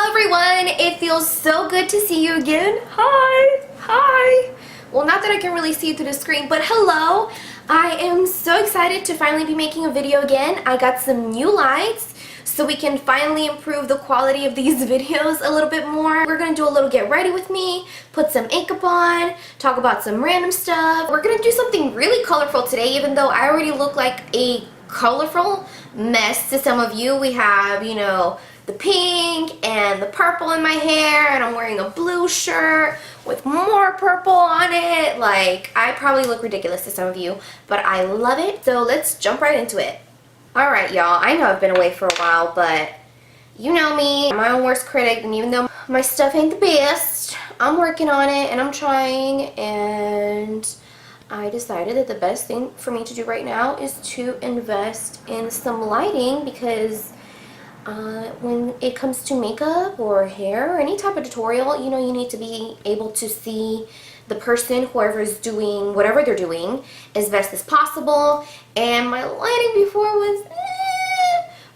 Hello everyone, it feels so good to see you again. Hi. Well, not that I can really see you through the screen, but hello. I am so excited to finally be making a video again. I got some new lights so we can finally improve the quality of these videos a little bit more. We're gonna do a little get ready with me, put some makeup on, talk about some random stuff. We're gonna do something really colorful today, even though I already look like a colorful mess to some of you. We have, you know, the pink and the purple in my hair, and I'm wearing a blue shirt with more purple on it. Like, I probably look ridiculous to some of you, but I love it. So let's jump right into it. Alright y'all, I know I've been away for a while, but you know me, I'm my own worst critic, and even though my stuff ain't the best, I'm working on it and I'm trying, and I decided that the best thing for me to do right now is to invest in some lighting, because when it comes to makeup or hair or any type of tutorial, you know, you need to be able to see the person, whoever's doing whatever they're doing, as best as possible. And my lighting before was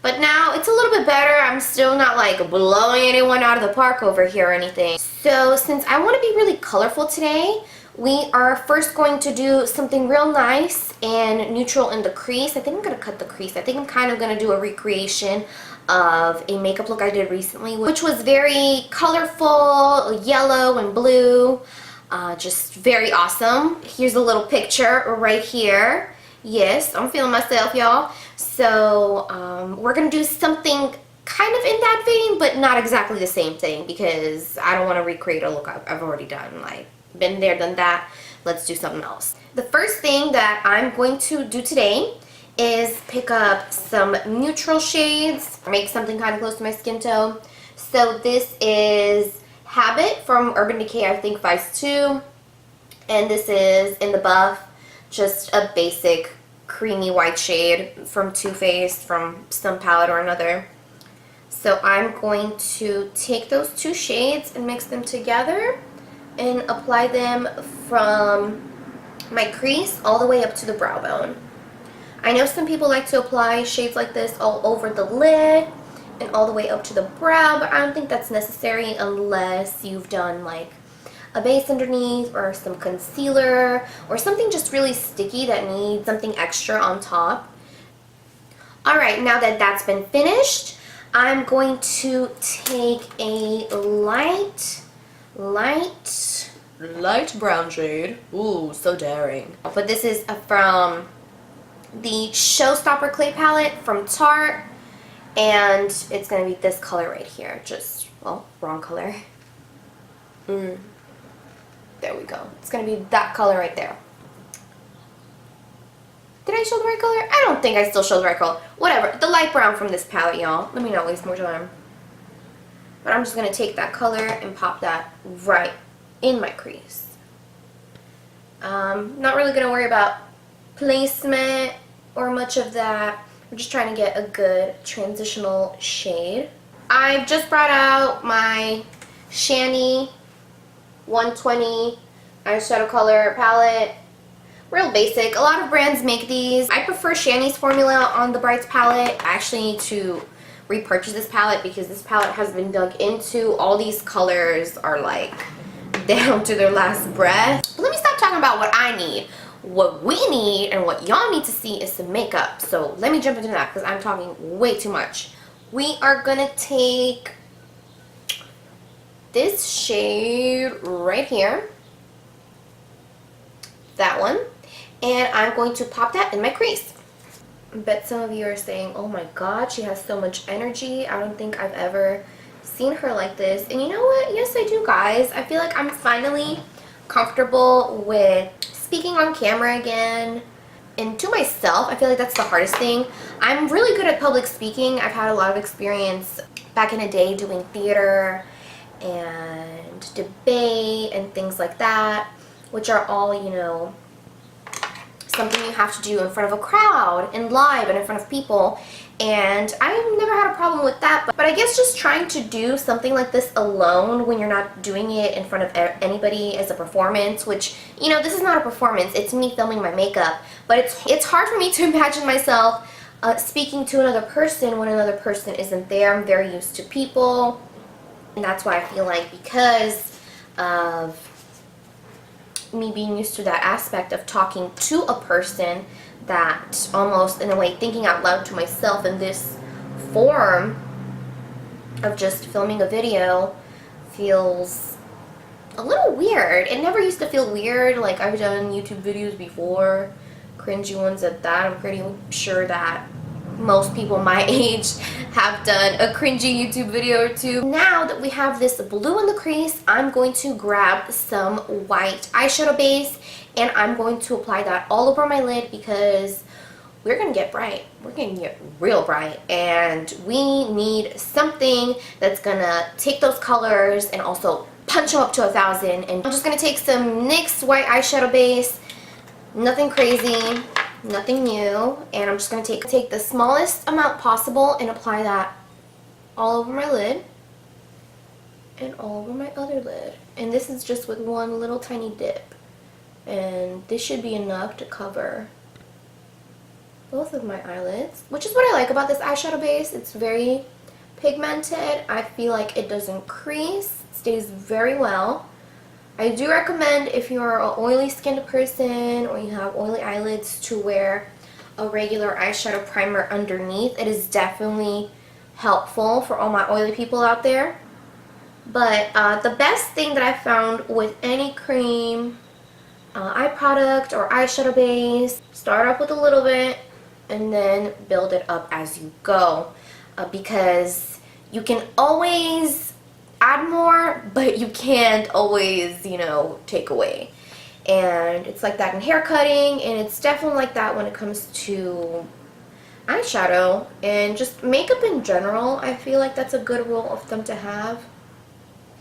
but now it's a little bit better. I'm still not like blowing anyone out of the park over here or anything. So since I want to be really colorful today, we are first going to do something real nice and neutral in the crease. I think I'm going to cut the crease. I think I'm kind of going to do a recreation of a makeup look I did recently, which was very colorful, yellow and blue, just very awesome. Here's a little picture right here. Yes, I'm feeling myself, y'all. So we're going to do something kind of in that vein, but not exactly the same thing, because I don't want to recreate a look I've already done. Like, been there, done that. Let's do something else. The first thing that I'm going to do today is pick up some neutral shades, make something kind of close to my skin tone. So this is Habit from Urban Decay, I think Vice 2, and this is In the Buff, just a basic creamy white shade from Too Faced, from some palette or another. So I'm going to take those two shades and mix them together and apply them from my crease all the way up to the brow bone. I know some people like to apply shades like this all over the lid and all the way up to the brow, but I don't think that's necessary unless you've done like a base underneath or some concealer or something just really sticky that needs something extra on top. Alright, now that that's been finished, I'm going to take a light brown shade. Ooh, so daring. But this is from the Showstopper Clay Palette from Tarte, and it's going to be this color right here. Just, well, wrong color. There we go. It's going to be that color right there. Did I show the right color? I don't think I still showed the right color. Whatever. The light brown from this palette, y'all. Let me not waste more time. But I'm just going to take that color and pop that right in my crease. Not really going to worry about placement or much of that. I'm just trying to get a good transitional shade. I've just brought out my Shani 120 eyeshadow color palette. Real basic. A lot of brands make these. I prefer Shani's formula on the Brights palette. I actually need to repurchase this palette because this palette has been dug into. All these colors are like down to their last breath. But let me stop talking about what I need. What we need and what y'all need to see is some makeup. So let me jump into that because I'm talking way too much. We are gonna take this shade right here, that one, and I'm going to pop that in my crease. I bet some of you are saying, oh my god, she has so much energy. I don't think I've ever seen her like this. And you know what? Yes, I do, guys. I feel like I'm finally comfortable with speaking on camera again, and to myself. I feel like that's the hardest thing. I'm really good at public speaking. I've had a lot of experience back in the day doing theater and debate and things like that, which are all, you know, something you have to do in front of a crowd and live and in front of people, and I've never had a problem with that. But I guess just trying to do something like this alone when you're not doing it in front of anybody as a performance, which, you know, this is not a performance, it's me filming my makeup, but it's hard for me to imagine myself speaking to another person when another person isn't there. I'm very used to people And that's why I feel like, because of me being used to that aspect of talking to a person, that almost in a way thinking out loud to myself in this form of just filming a video feels a little weird. It never used to feel weird. Like, I've done YouTube videos before, cringy ones at that. I'm pretty sure that most people my age have done a cringy YouTube video or two. Now that we have this blue in the crease, I'm going to grab some white eyeshadow base and I'm going to apply that all over my lid, because we're gonna get bright. We're gonna get real bright, and we need something that's gonna take those colors and also punch them up to 1,000. And I'm just gonna take some NYX white eyeshadow base, nothing crazy, nothing new, and I'm just going to take the smallest amount possible and apply that all over my lid and all over my other lid. And this is just with one little tiny dip, and this should be enough to cover both of my eyelids, which is what I like about this eyeshadow base. It's very pigmented. I feel like it doesn't crease, it stays very well. I do recommend, if you're an oily skinned person or you have oily eyelids, to wear a regular eyeshadow primer underneath. It is definitely helpful for all my oily people out there. But the best thing that I found with any cream, eye product, or eyeshadow base, start off with a little bit and then build it up as you go. Because you can always add more, but you can't always, you know, take away. And it's like that in hair cutting, and it's definitely like that when it comes to eyeshadow and just makeup in general. I feel like that's a good rule of thumb to have.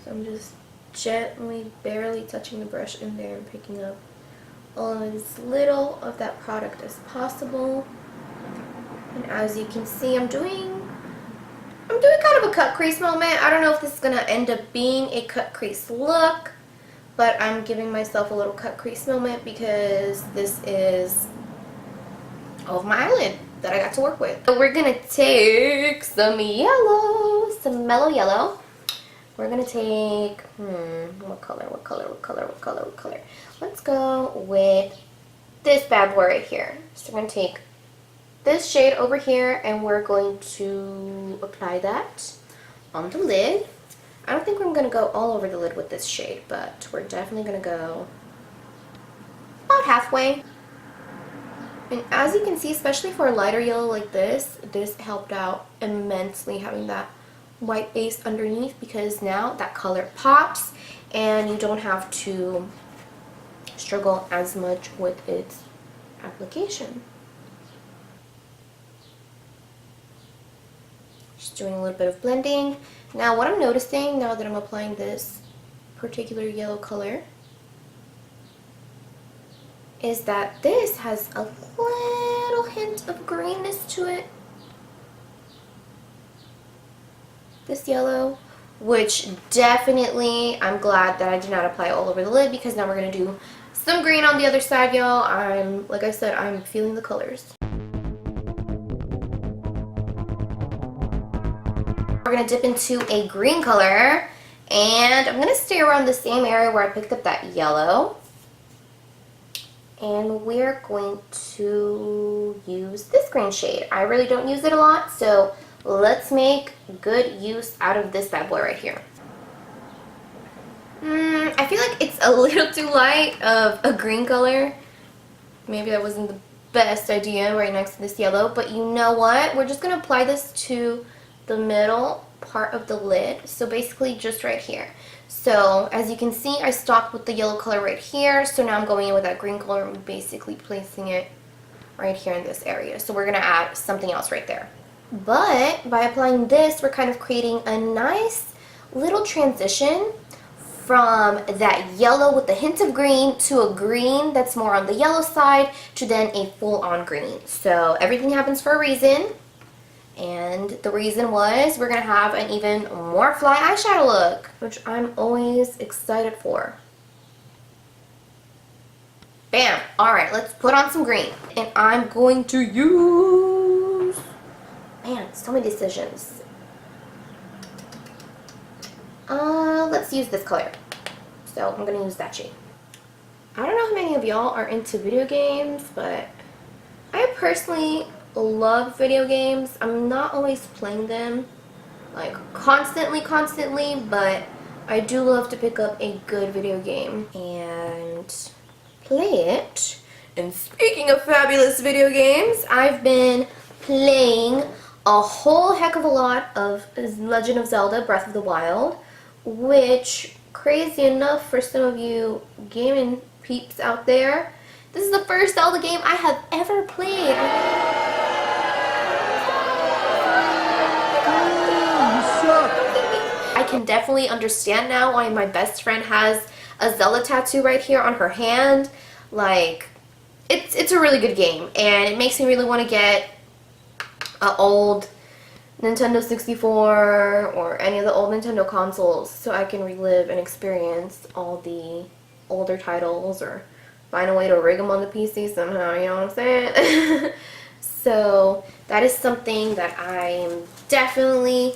So I'm just gently, barely touching the brush in there and picking up as little of that product as possible. And as you can see, I'm doing kind of a cut crease moment. I don't know if this is going to end up being a cut crease look, but I'm giving myself a little cut crease moment because this is all of my eyelid that I got to work with. So we're going to take some yellow, some mellow yellow. We're going to take, what color? Let's go with this bad boy right here. So we're going to take this shade over here and we're going to apply that on the lid. I don't think I'm going to go all over the lid with this shade, but we're definitely going to go about halfway. And as you can see, especially for a lighter yellow like this helped out immensely having that white base underneath, because now that color pops and you don't have to struggle as much with its application. Just doing a little bit of blending. Now what I'm noticing now that I'm applying this particular yellow color is that this has a little hint of greenness to it. This yellow, which definitely I'm glad that I did not apply all over the lid, because now we're going to do some green on the other side, y'all. Like I said, I'm feeling the colors. We're going to dip into a green color, and I'm going to stay around the same area where I picked up that yellow. And we're going to use this green shade. I really don't use it a lot, so let's make good use out of this bad boy right here. I feel like it's a little too light of a green color. Maybe that wasn't the best idea right next to this yellow, but you know what? We're just going to apply this to the middle part of the lid, so basically just right here. So as you can see, I stopped with the yellow color right here, so now I'm going in with that green color and basically placing it right here in this area. So we're going to add something else right there. But by applying this, we're kind of creating a nice little transition from that yellow with a hint of green to a green that's more on the yellow side to then a full-on green. So everything happens for a reason. And the reason was we're going to have an even more fly eyeshadow look, which I'm always excited for. Bam! Alright, let's put on some green. And I'm going to use... Man, so many decisions. let's use this color. So I'm going to use that shade. I don't know how many of y'all are into video games, but I personally love video games. I'm not always playing them like constantly, but I do love to pick up a good video game and play it. And speaking of fabulous video games, I've been playing a whole heck of a lot of Legend of Zelda Breath of the Wild, which, crazy enough for some of you gaming peeps out there, this is the first Zelda game I have ever played. I can definitely understand now why my best friend has a Zelda tattoo right here on her hand. Like, it's a really good game, and it makes me really want to get an old Nintendo 64 or any of the old Nintendo consoles so I can relive and experience all the older titles, or find a way to rig them on the PC somehow, you know what I'm saying? So that is something that I'm definitely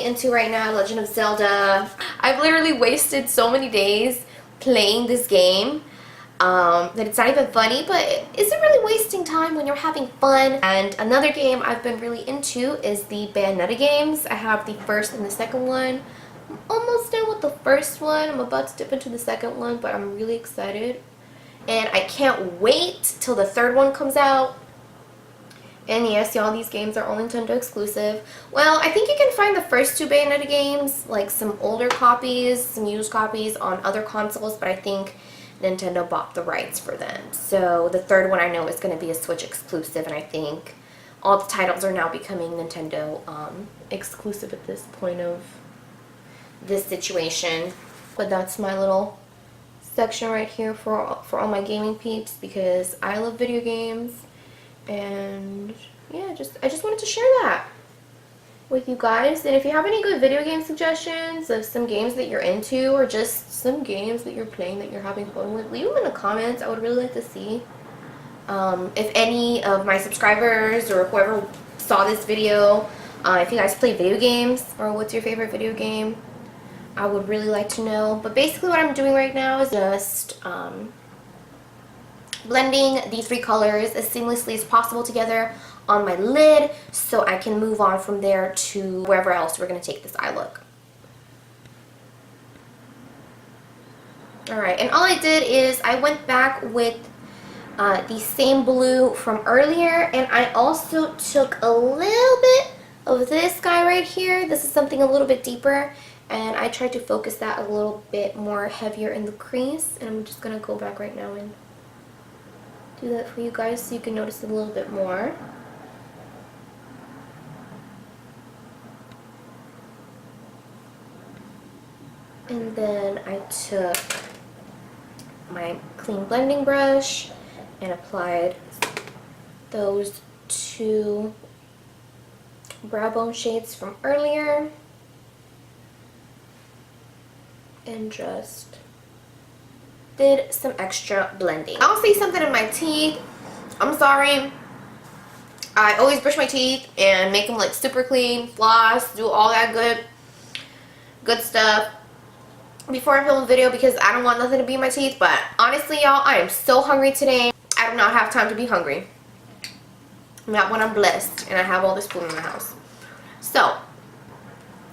into right now, Legend of Zelda. I've literally wasted so many days playing this game that it's not even funny, but is it really wasting time when you're having fun? And another game I've been really into is the Bayonetta games. I have the first and the second one. I'm almost done with the first one. I'm about to dip into the second one, but I'm really excited. And I can't wait till the third one comes out. And yes, y'all, these games are all Nintendo exclusive. Well, I think you can find the first two Bayonetta games, like some older copies, some used copies on other consoles, but I think Nintendo bought the rights for them. So the third one I know is going to be a Switch exclusive, and I think all the titles are now becoming Nintendo exclusive at this point of this situation. But that's my little section right here for all my gaming peeps, because I love video games, and yeah, I just wanted to share that with you guys. And if you have any good video game suggestions of some games that you're into, or just some games that you're playing that you're having fun with, leave them in the comments. I would really like to see if any of my subscribers or whoever saw this video, if you guys play video games, or what's your favorite video game. I would really like to know. But basically what I'm doing right now is just blending these three colors as seamlessly as possible together on my lid, so I can move on from there to wherever else we're going to take this eye look. Alright, and all I did is I went back with the same blue from earlier, and I also took a little bit of this guy right here. This is something a little bit deeper, and I tried to focus that a little bit more heavier in the crease, and I'm just going to go back right now and do that for you guys so you can notice it a little bit more. And then I took my clean blending brush and applied those two brow bone shades from earlier, and just did some extra blending. I don't see something in my teeth. I'm sorry. I always brush my teeth and make them like super clean, floss, do all that good stuff before I film a video, because I don't want nothing to be in my teeth. But honestly, y'all, I am so hungry today. I do not have time to be hungry. Not when I'm blessed and I have all this food in my house. So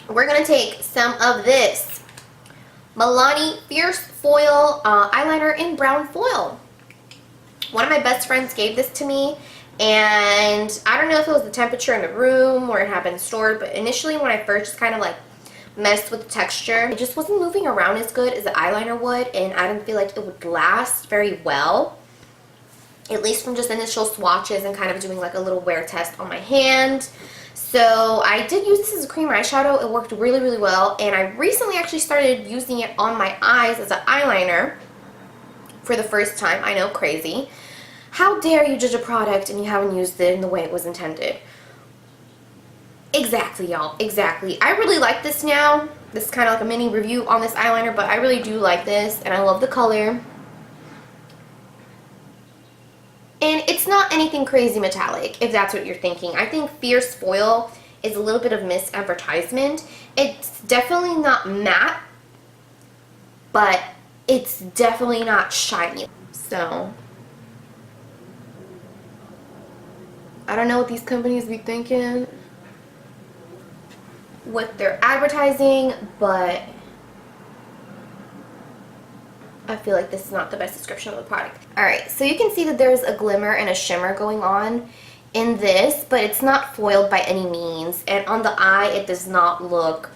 we're gonna take some of this Milani Fierce Foil eyeliner in brown foil. One of my best friends gave this to me, and I don't know if it was the temperature in the room or it had been stored, but initially when I first just kind of like messed with the texture, it just wasn't moving around as good as the eyeliner would, and I didn't feel like it would last very well, at least from just initial swatches and kind of doing like a little wear test on my hand. So I did use this as a cream eyeshadow. It worked really, really well, and I recently actually started using it on my eyes as an eyeliner for the first time. I know, crazy. How dare you judge a product and you haven't used it in the way it was intended? Exactly, y'all. Exactly. I really like this now. This is kind of like a mini review on this eyeliner, but I really do like this, and I love the color. And it's not anything crazy metallic, if that's what you're thinking. I think Fierce Foil is a little bit of misadvertisement. It's definitely not matte, but it's definitely not shiny. So I don't know what these companies be thinking with their advertising, but I feel like this is not the best description of the product. Alright, so you can see that there's a glimmer and a shimmer going on in this, but it's not foiled by any means, and on the eye it does not look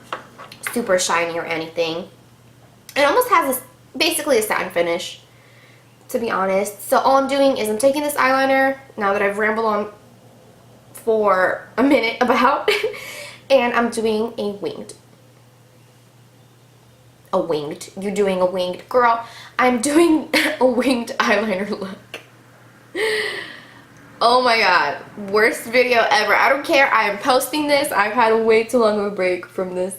super shiny or anything. It almost has this, basically a satin finish, to be honest. So all I'm doing is I'm taking this eyeliner, now that I've rambled on for a minute about, and I'm doing a winged. You're doing a winged. Girl, I'm doing a winged eyeliner look. Oh my god. Worst video ever. I don't care. I am posting this. I've had way too long of a break from this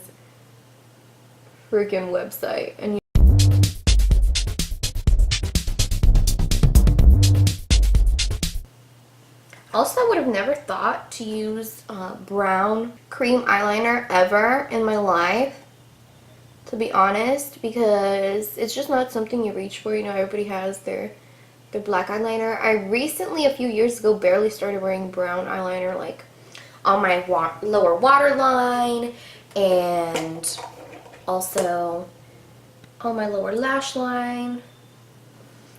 freaking website. And also, I would have never thought to use brown cream eyeliner ever in my life, to be honest, because it's just not something you reach for. You know, everybody has their black eyeliner. I recently, a few years ago, barely started wearing brown eyeliner, like on my lower waterline and also on my lower lash line.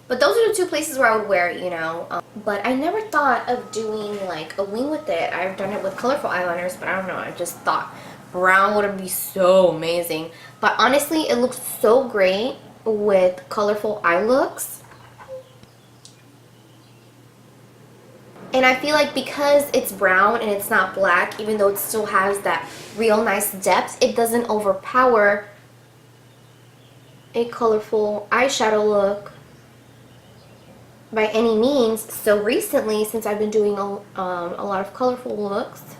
But those are the two places where I would wear it, you know. But I never thought of doing like a wing with it. I've done it with colorful eyeliners, but I don't know. I just thought brown would be so amazing. But honestly, it looks so great with colorful eye looks. And I feel like because it's brown and it's not black, even though it still has that real nice depth, it doesn't overpower a colorful eyeshadow look by any means. So recently, since I've been doing a lot of colorful looks,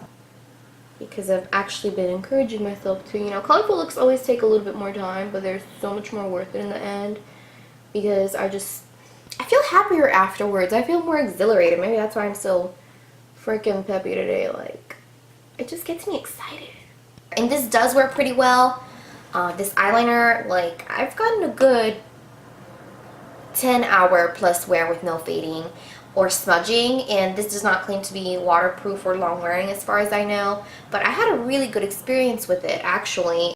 because I've actually been encouraging myself to, you know, colorful looks always take a little bit more time, but they're so much more worth it in the end, because I feel happier afterwards. I feel more exhilarated. Maybe that's why I'm so freaking peppy today. Like, it just gets me excited. And this does wear pretty well. This eyeliner, like, I've gotten a good 10-hour plus wear with no fading or smudging, and this does not claim to be waterproof or long wearing as far as I know, but I had a really good experience with it actually.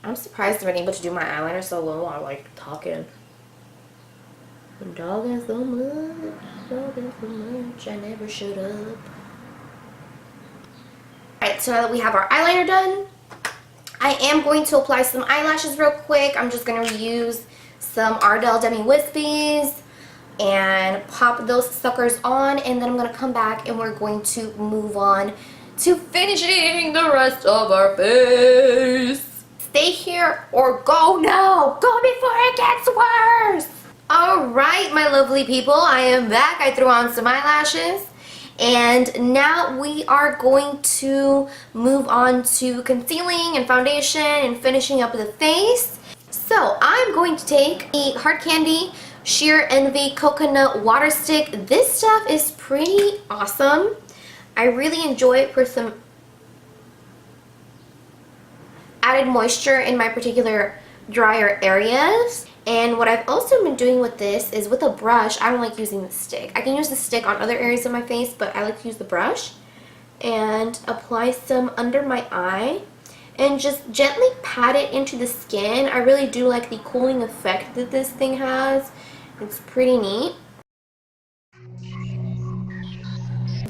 I'm surprised I've been able to do my eyeliner so well while like talking. I'm dogging so much, I never shut up. Alright, so now that we have our eyeliner done, I am going to apply some eyelashes real quick. I'm just going to use some Ardell Demi Wispies and pop those suckers on, and then I'm going to come back and we're going to move on to finishing the rest of our face. Stay here or go now. Go before it gets worse. Alright, my lovely people, I am back. I threw on some eyelashes. And now we are going to move on to concealing and foundation and finishing up the face. So I'm going to take the Hard Candy Sheer Envy Coconut Water Stick. This stuff is pretty awesome. I really enjoy it for some added moisture in my particular drier areas. And what I've also been doing with this is with a brush. I don't like using the stick. I can use the stick on other areas of my face, but I like to use the brush and apply some under my eye and just gently pat it into the skin. I really do like the cooling effect that this thing has. It's pretty neat.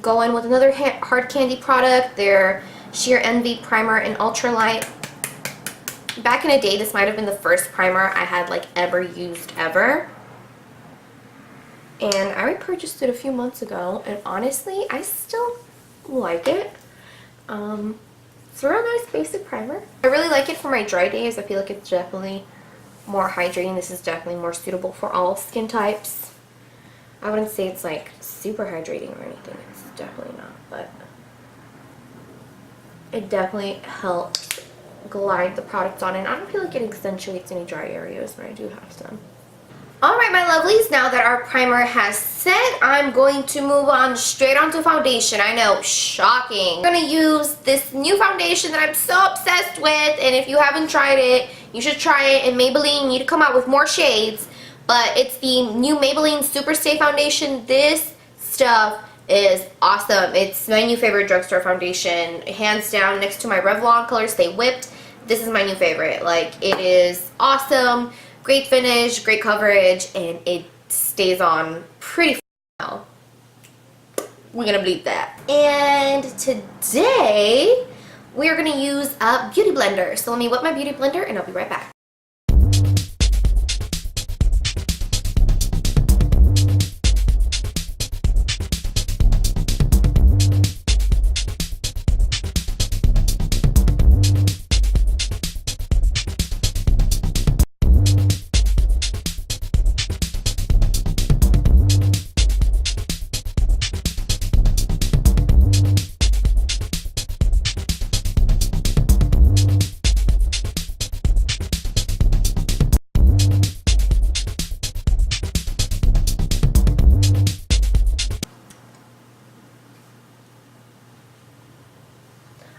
Go in with another Hard Candy product, their Sheer Envy Primer in Ultralight. Back in the day, this might have been the first primer I had like ever used ever. And I repurchased it a few months ago, and honestly, I still like it. It's a real nice basic primer. I really like it for my dry days. I feel like it's definitely more hydrating. This is definitely more suitable for all skin types. I wouldn't say it's like super hydrating or anything. It's definitely not, but it definitely helps glide the product on, and I don't feel like it accentuates any dry areas when I do have some. Alright, my lovelies, now that our primer has set, I'm going to move on straight onto foundation. I know, shocking. I'm going to use this new foundation that I'm so obsessed with, and if you haven't tried it, you should try it. And Maybelline need to come out with more shades, but it's the new Maybelline Super Stay Foundation. This stuff is awesome. It's my new favorite drugstore foundation, hands down, next to my Revlon Color Stay Whipped. This is my new favorite. Like, it is awesome. Great finish, great coverage, and it stays on pretty well. We're gonna bleep that. And today, we're gonna use a beauty blender. So let me whip my beauty blender and I'll be right back.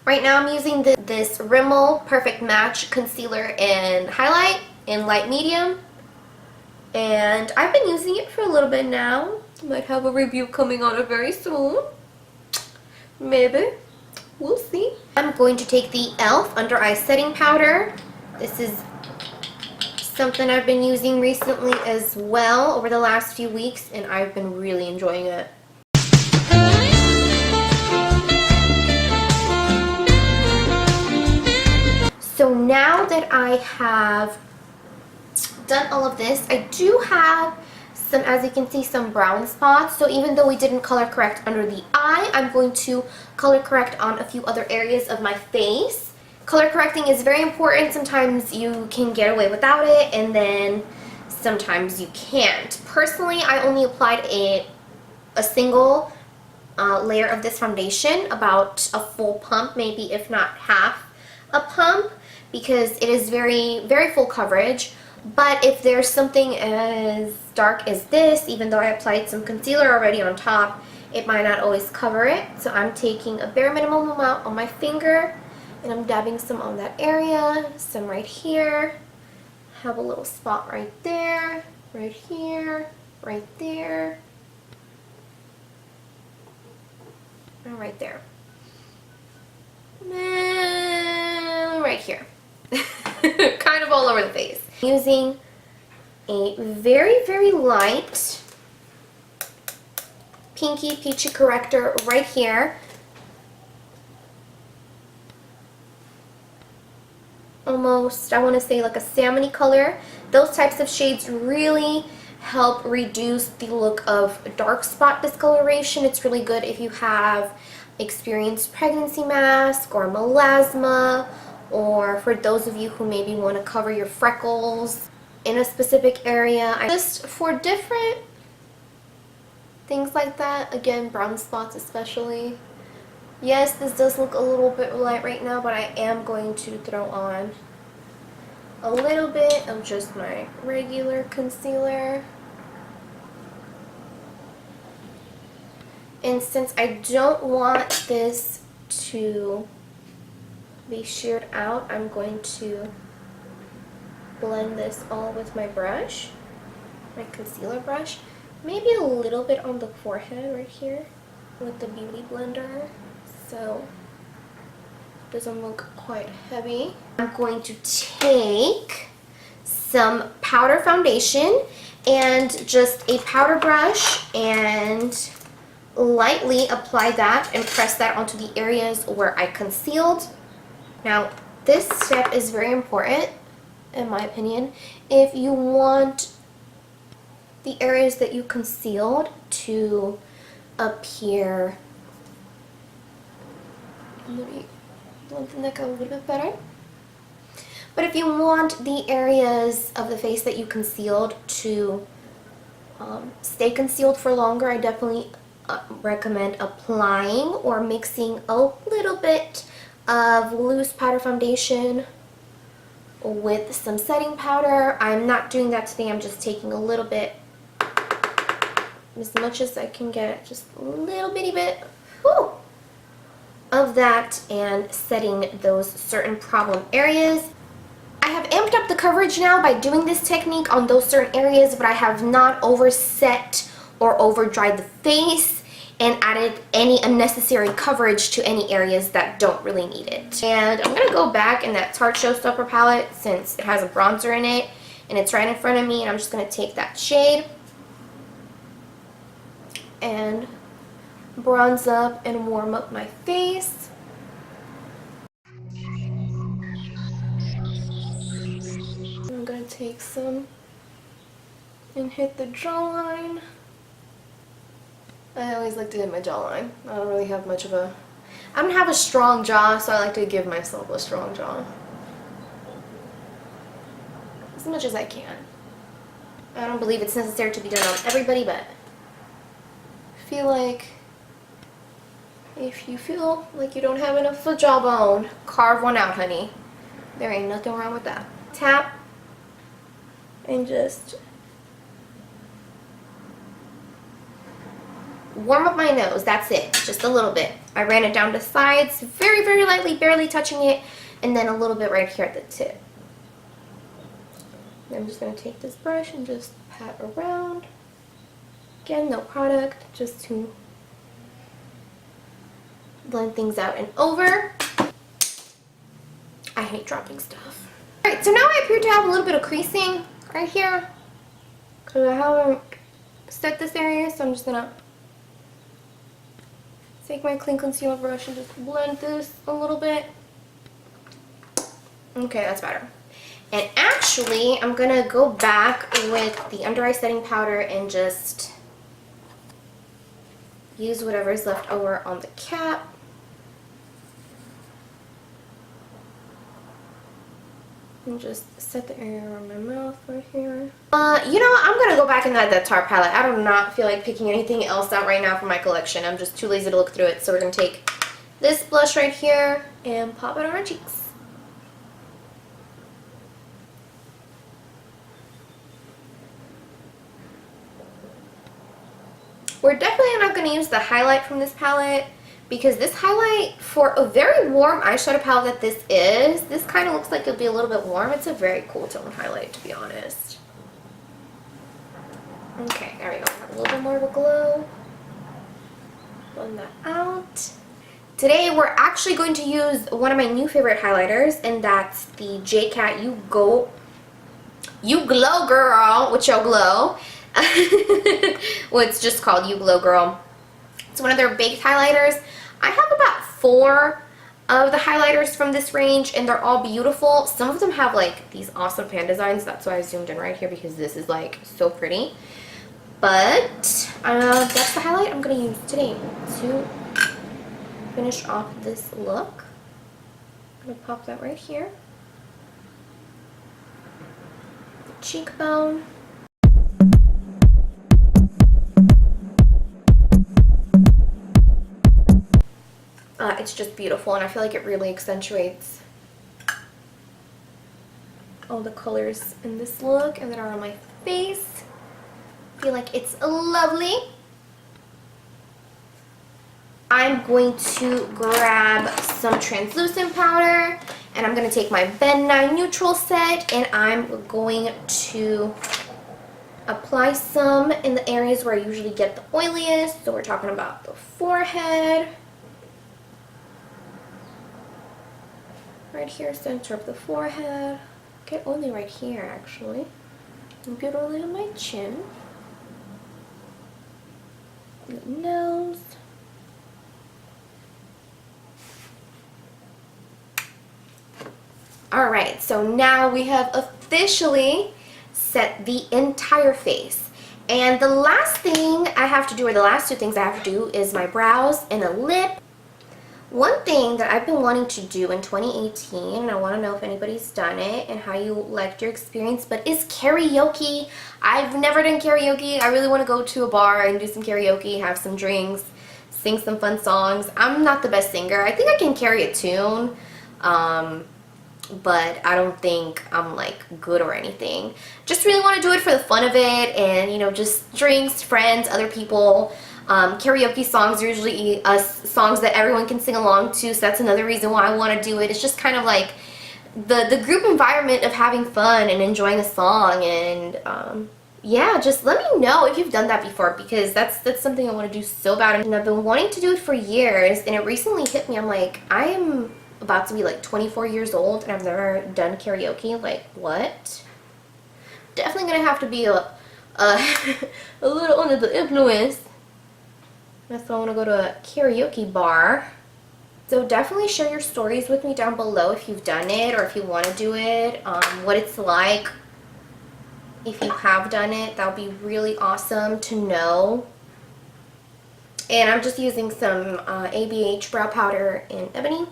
Right now I'm using this Rimmel Perfect Match Concealer and Highlight in light medium. And I've been using it for a little bit now. Might have a review coming on it very soon. Maybe. We'll see. I'm going to take the e.l.f. Under Eye Setting Powder. This is something I've been using recently as well over the last few weeks, and I've been really enjoying it. So now that I have done all of this, I do have some, as you can see, some brown spots. So even though we didn't color correct under the eye, I'm going to color correct on a few other areas of my face. Color correcting is very important. Sometimes you can get away without it, and then sometimes you can't. Personally, I only applied a single layer of this foundation, about a full pump, maybe if not half a pump, because it is very, very full coverage. But if there's something as dark as this, even though I applied some concealer already on top, it might not always cover it. So I'm taking a bare minimum amount on my finger, and I'm dabbing some on that area, some right here. Have a little spot right there, right here, right there, and right there. And right here. Kind of all over the face. Using a very, very light pinky peachy corrector right here. Almost, I want to say like a salmon-y color. Those types of shades really help reduce the look of dark spot discoloration. It's really good if you have experienced pregnancy mask or melasma, or for those of you who maybe want to cover your freckles in a specific area. Just for different things like that. Again, brown spots especially. Yes, this does look a little bit light right now, but I am going to throw on a little bit of just my regular concealer. And since I don't want this to be sheared out, I'm going to blend this all with my brush, my concealer brush. Maybe a little bit on the forehead right here with the beauty blender, so it doesn't look quite heavy. I'm going to take some powder foundation and just a powder brush and lightly apply that and press that onto the areas where I concealed. Now, this step is very important, in my opinion, if you want the areas that you concealed to appear. Let me blend the neck a little bit better. But if you want the areas of the face that you concealed to stay concealed for longer, I definitely recommend applying or mixing a little bit of loose powder foundation with some setting powder. I'm not doing that today. I'm just taking a little bit, as much as I can get, just a little bitty bit of that, and setting those certain problem areas. I have amped up the coverage now by doing this technique on those certain areas, but I have not overset or over dried the face and added any unnecessary coverage to any areas that don't really need it. And I'm going to go back in that Tarte Showstopper palette, since it has a bronzer in it and it's right in front of me, and I'm just going to take that shade and bronze up and warm up my face. I'm going to take some and hit the jawline. I always like to hit my jawline. I don't really have much of a... I don't have a strong jaw, so I like to give myself a strong jaw. As much as I can. I don't believe it's necessary to be done on everybody, but I feel like if you feel like you don't have enough of a jawbone, carve one out, honey. There ain't nothing wrong with that. Tap and just warm up my nose. That's it. Just a little bit. I ran it down the sides, very, very lightly, barely touching it, and then a little bit right here at the tip. I'm just going to take this brush and just pat around. Again, no product, just to blend things out and over. I hate dropping stuff. Alright, so now I appear to have a little bit of creasing right here, because I haven't set this area, so I'm just going to take my clean concealer brush and just blend this a little bit. Okay, that's better. And actually, I'm going to go back with the under eye setting powder and just use whatever is left over on the cap. And just set the area around my mouth right here. You know what? I'm going to go back and add that Tarte palette. I do not feel like picking anything else out right now from my collection. I'm just too lazy to look through it. So we're going to take this blush right here and pop it on our cheeks. We're definitely not going to use the highlight from this palette, because this highlight, for a very warm eyeshadow palette that this kind of looks like it'll be a little bit warm. It's a very cool tone highlight, to be honest. Okay, there we go. A little bit more of a glow. Blend that out. Today we're actually going to use one of my new favorite highlighters, and that's the J-Cat You Glow Girl with Your Glow. Well, it's just called You Glow Girl. It's one of their baked highlighters. I have about 4 of the highlighters from this range, and they're all beautiful. Some of them have like these awesome fan designs. That's why I zoomed in right here, because this is like so pretty. But that's the highlight I'm going to use today to finish off this look. I'm going to pop that right here. The cheekbone. It's just beautiful, and I feel like it really accentuates all the colors in this look and that are on my face. I feel like it's lovely. I'm going to grab some translucent powder, and I'm going to take my Ben 9 neutral set, and I'm going to apply some in the areas where I usually get the oiliest. So we're talking about the forehead. Right here, center of the forehead. Okay, only right here actually. And beautifully on my chin. The nose. Alright, so now we have officially set the entire face. And the last thing I have to do, or the last 2 things I have to do, is my brows and a lip. One thing that I've been wanting to do in 2018, and I want to know if anybody's done it and how you liked your experience, but is karaoke. I've never done karaoke. I really want to go to a bar and do some karaoke, have some drinks, sing some fun songs. I'm not the best singer. I think I can carry a tune. but I don't think I'm like good or anything. Just really want to do it for the fun of it, and you know, just drinks, friends, other people. Karaoke songs are usually songs that everyone can sing along to, so that's another reason why I want to do it. It's just kind of like the group environment of having fun and enjoying a song, and yeah, just let me know if you've done that before, because that's something I want to do so bad, and I've been wanting to do it for years, and it recently hit me. I'm like, I am about to be like 24 years old and I've never done karaoke. Like, what? Definitely gonna have to be a little under the influence. That's why I want to go to a karaoke bar. So definitely share your stories with me down below if you've done it or if you want to do it, what it's like. If you have done it, that would be really awesome to know. And I'm just using some ABH brow powder in Ebony.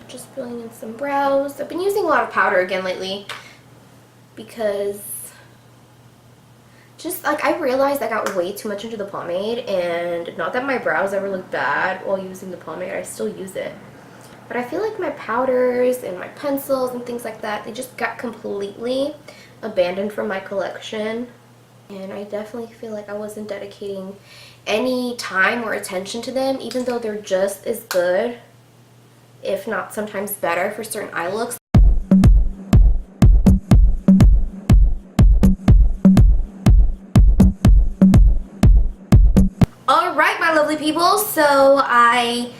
Just filling in some brows. I've been using a lot of powder again lately because just like I realized I got way too much into the pomade, and not that my brows ever look bad while using the pomade, I still use it. But I feel like my powders and my pencils and things like that, they just got completely abandoned from my collection. And I definitely feel like I wasn't dedicating any time or attention to them, even though they're just as good, if not sometimes better, for certain eye looks. Alright, my lovely people, so I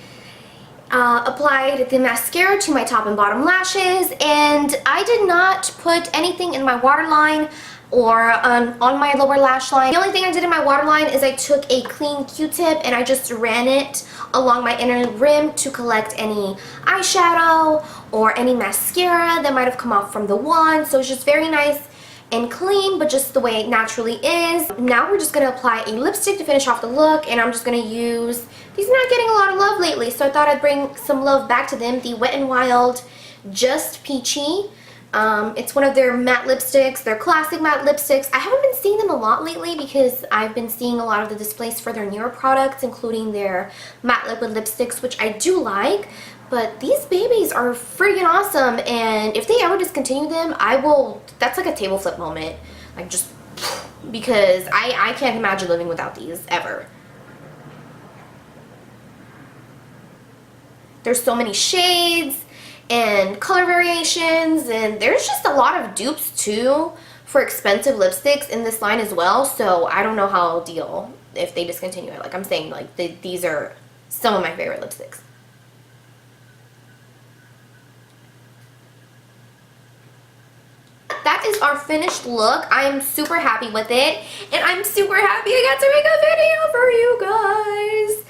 applied the mascara to my top and bottom lashes, and I did not put anything in my waterline or on my lower lash line. The only thing I did in my waterline is I took a clean Q-tip and I just ran it along my inner rim to collect any eyeshadow or any mascara that might have come off from the wand. So it's just very nice and clean, but just the way it naturally is. Now we're just going to apply a lipstick to finish off the look, and I'm just going to use, these are not getting a lot of love lately, so I thought I'd bring some love back to them, the Wet n Wild Just Peachy. It's one of their matte lipsticks, their classic matte lipsticks. I haven't been seeing them a lot lately because I've been seeing a lot of the displays for their newer products, including their matte liquid lipsticks, which I do like. But these babies are freaking awesome, and if they ever discontinue them, I will, that's like a table flip moment. Like, just, because I can't imagine living without these, ever. There's so many shades and color variations, and there's just a lot of dupes too for expensive lipsticks in this line as well, so I don't know how I'll deal if they discontinue it. Like I'm saying, like these are some of my favorite lipsticks. That is our finished look. I am super happy with it, and I'm super happy I got to make a video for you guys.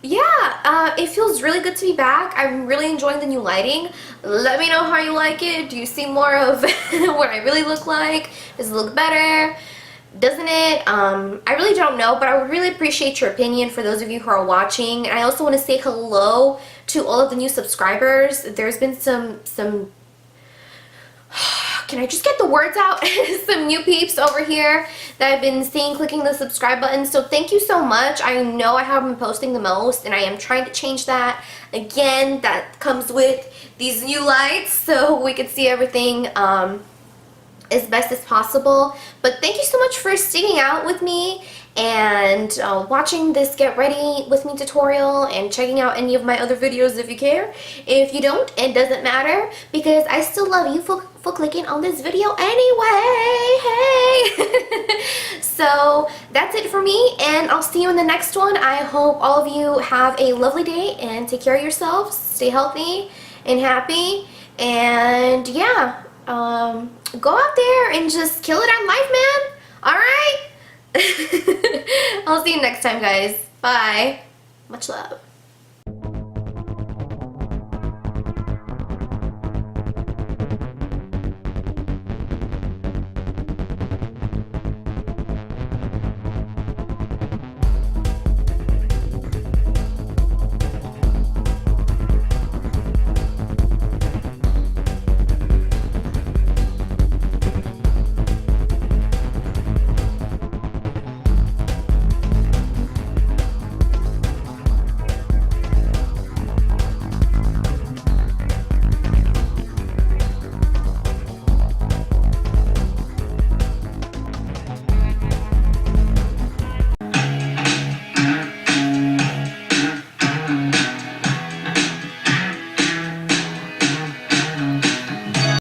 Yeah, it feels really good to be back. I'm really enjoying the new lighting. Let me know how you like it. Do you see more of what I really look like? Does it look better? Doesn't it? I really don't know, but I would really appreciate your opinion for those of you who are watching. And I also want to say hello to all of the new subscribers. There's been some can I just get the words out? Some new peeps over here that I've been seeing clicking the subscribe button. So thank you so much. I know I haven't been posting the most, and I am trying to change that. Again, that comes with these new lights so we can see everything as best as possible. But thank you so much for sticking out with me and watching this get ready with me tutorial, and checking out any of my other videos if you care. If you don't, it doesn't matter, because I still love you for clicking on this video anyway. Hey. So that's it for me, and I'll see you in the next one. I hope all of you have a lovely day and take care of yourselves, stay healthy and happy, and yeah, go out there and just kill it on life, man. Alright? I'll see you next time, guys. Bye. Much love.